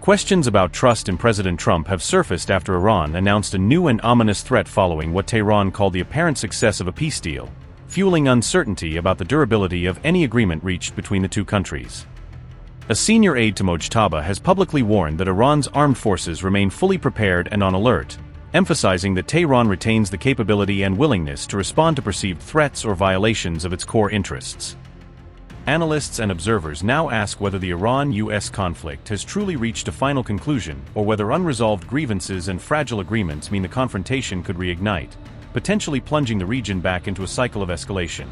Questions about trust in President Trump have surfaced after Iran announced a new and ominous threat following what Tehran called the apparent success of a peace deal, fueling uncertainty about the durability of any agreement reached between the two countries. A senior aide to Mojtaba has publicly warned that Iran's armed forces remain fully prepared and on alert, emphasizing that Tehran retains the capability and willingness to respond to perceived threats or violations of its core interests. Analysts and observers now ask whether the Iran-US conflict has truly reached a final conclusion or whether unresolved grievances and fragile agreements mean the confrontation could reignite, potentially plunging the region back into a cycle of escalation.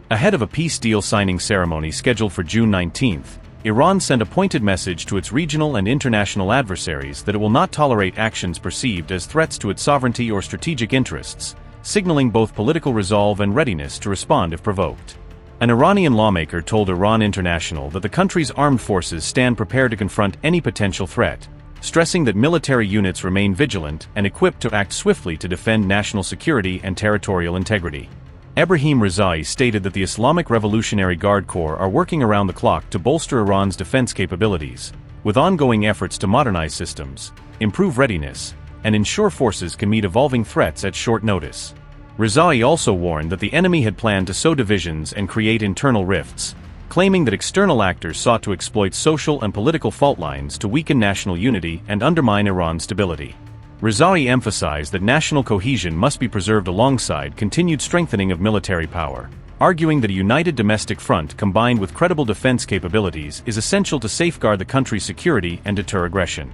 Ahead of a peace deal signing ceremony scheduled for June 19, Iran sent a pointed message to its regional and international adversaries that it will not tolerate actions perceived as threats to its sovereignty or strategic interests, signaling both political resolve and readiness to respond if provoked. An Iranian lawmaker told Iran International that the country's armed forces stand prepared to confront any potential threat, stressing that military units remain vigilant and equipped to act swiftly to defend national security and territorial integrity. Ebrahim Rezai stated that the Islamic Revolutionary Guard Corps are working around the clock to bolster Iran's defense capabilities, with ongoing efforts to modernize systems, improve readiness, and ensure forces can meet evolving threats at short notice. Rezai also warned that the enemy had planned to sow divisions and create internal rifts, claiming that external actors sought to exploit social and political fault lines to weaken national unity and undermine Iran's stability. Rezai emphasized that national cohesion must be preserved alongside continued strengthening of military power, arguing that a united domestic front combined with credible defense capabilities is essential to safeguard the country's security and deter aggression.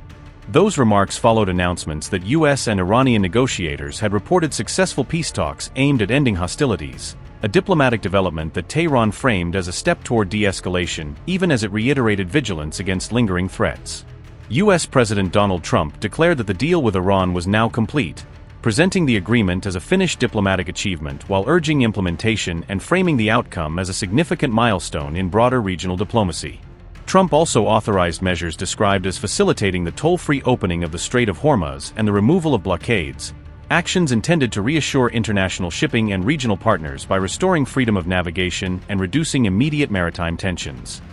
Those remarks followed announcements that U.S. and Iranian negotiators had reported successful peace talks aimed at ending hostilities, a diplomatic development that Tehran framed as a step toward de-escalation, even as it reiterated vigilance against lingering threats. U.S. President Donald Trump declared that the deal with Iran was now complete, presenting the agreement as a finished diplomatic achievement while urging implementation and framing the outcome as a significant milestone in broader regional diplomacy. Trump also authorized measures described as facilitating the toll-free opening of the Strait of Hormuz and the removal of blockades, actions intended to reassure international shipping and regional partners by restoring freedom of navigation and reducing immediate maritime tensions.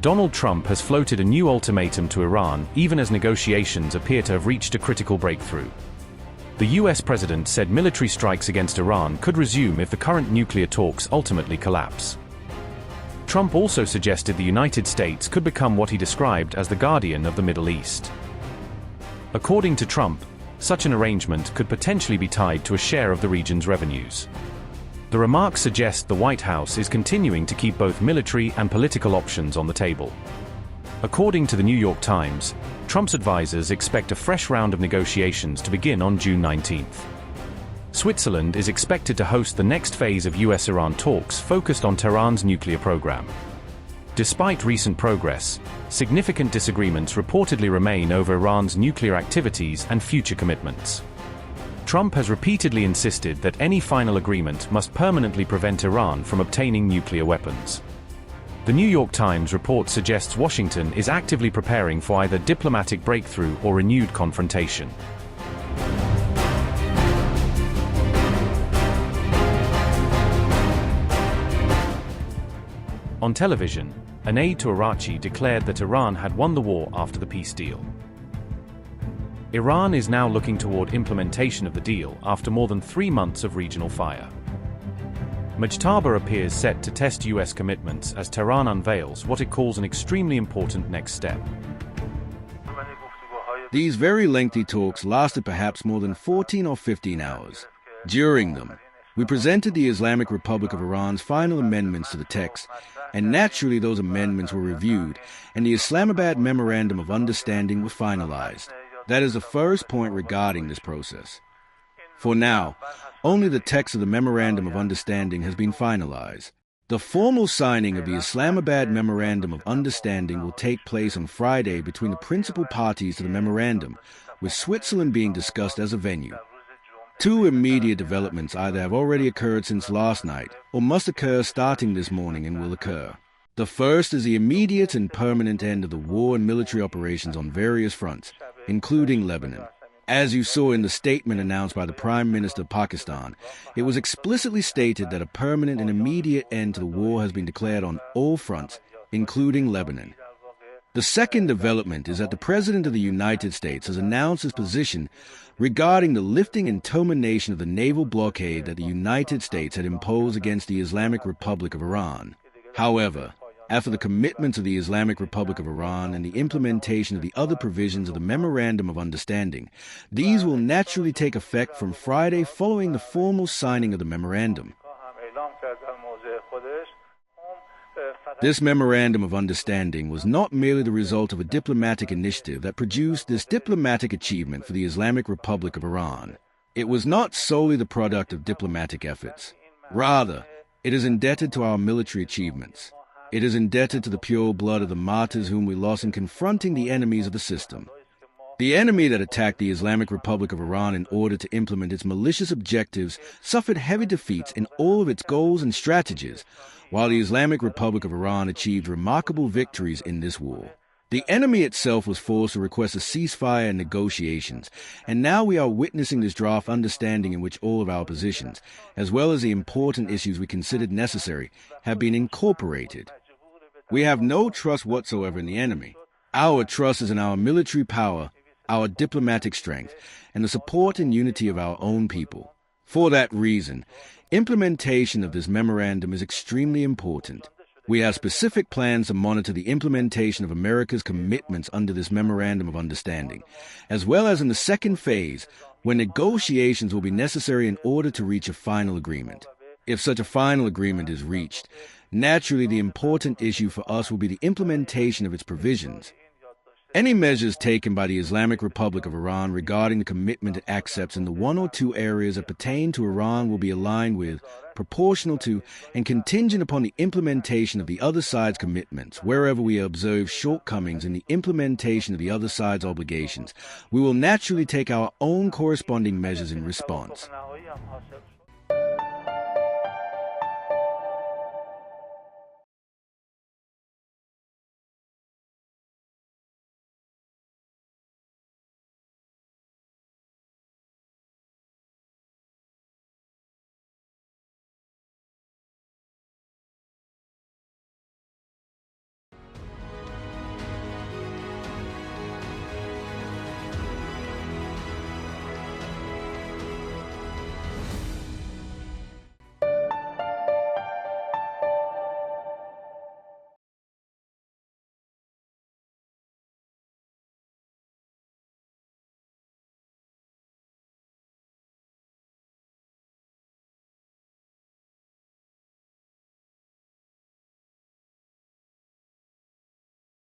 Donald Trump has floated a new ultimatum to Iran, even as negotiations appear to have reached a critical breakthrough. The U.S. president said military strikes against Iran could resume if the current nuclear talks ultimately collapse. Trump also suggested the United States could become what he described as the guardian of the Middle East. According to Trump, such an arrangement could potentially be tied to a share of the region's revenues. The remarks suggest the White House is continuing to keep both military and political options on the table. According to the New York Times, Trump's advisors expect a fresh round of negotiations to begin on June 19. Switzerland is expected to host the next phase of US-Iran talks focused on Tehran's nuclear program. Despite recent progress, significant disagreements reportedly remain over Iran's nuclear activities and future commitments. Trump has repeatedly insisted that any final agreement must permanently prevent Iran from obtaining nuclear weapons. The New York Times report suggests Washington is actively preparing for either diplomatic breakthrough or renewed confrontation. On television, an aide to Araghchi declared that Iran had won the war after the peace deal. Iran is now looking toward implementation of the deal after more than 3 months of regional fire. Mojtaba appears set to test U.S. commitments as Tehran unveils what it calls an extremely important next step. These very lengthy talks lasted perhaps more than 14 or 15 hours. During them, we presented the Islamic Republic of Iran's final amendments to the text, and naturally those amendments were reviewed, and the Islamabad Memorandum of Understanding was finalized. That is the first point regarding this process. For now, only the text of the Memorandum of Understanding has been finalized. The formal signing of the Islamabad Memorandum of Understanding will take place on Friday between the principal parties to the memorandum, with Switzerland being discussed as a venue. 2 immediate developments either have already occurred since last night, or must occur starting this morning and will occur. The first is the immediate and permanent end of the war and military operations on various fronts, including Lebanon. As you saw in the statement announced by the Prime Minister of Pakistan, it was explicitly stated that a permanent and immediate end to the war has been declared on all fronts, including Lebanon. The second development is that the President of the United States has announced his position regarding the lifting and termination of the naval blockade that the United States had imposed against the Islamic Republic of Iran. However, after the commitments of the Islamic Republic of Iran and the implementation of the other provisions of the Memorandum of Understanding, these will naturally take effect from Friday following the formal signing of the memorandum. This Memorandum of Understanding was not merely the result of a diplomatic initiative that produced this diplomatic achievement for the Islamic Republic of Iran. It was not solely the product of diplomatic efforts. Rather, it is indebted to our military achievements. It is indebted to the pure blood of the martyrs whom we lost in confronting the enemies of the system. The enemy that attacked the Islamic Republic of Iran in order to implement its malicious objectives suffered heavy defeats in all of its goals and strategies, while the Islamic Republic of Iran achieved remarkable victories in this war. The enemy itself was forced to request a ceasefire and negotiations, and now we are witnessing this draft understanding in which all of our positions, as well as the important issues we considered necessary, have been incorporated. We have no trust whatsoever in the enemy. Our trust is in our military power, our diplomatic strength, and the support and unity of our own people. For that reason, implementation of this memorandum is extremely important. We have specific plans to monitor the implementation of America's commitments under this Memorandum of Understanding, as well as in the second phase, when negotiations will be necessary in order to reach a final agreement. If such a final agreement is reached, naturally the important issue for us will be the implementation of its provisions. Any measures taken by the Islamic Republic of Iran regarding the commitment it accepts in the one or two areas that pertain to Iran will be aligned with, proportional to, and contingent upon the implementation of the other side's commitments. Wherever we observe shortcomings in the implementation of the other side's obligations, we will naturally take our own corresponding measures in response.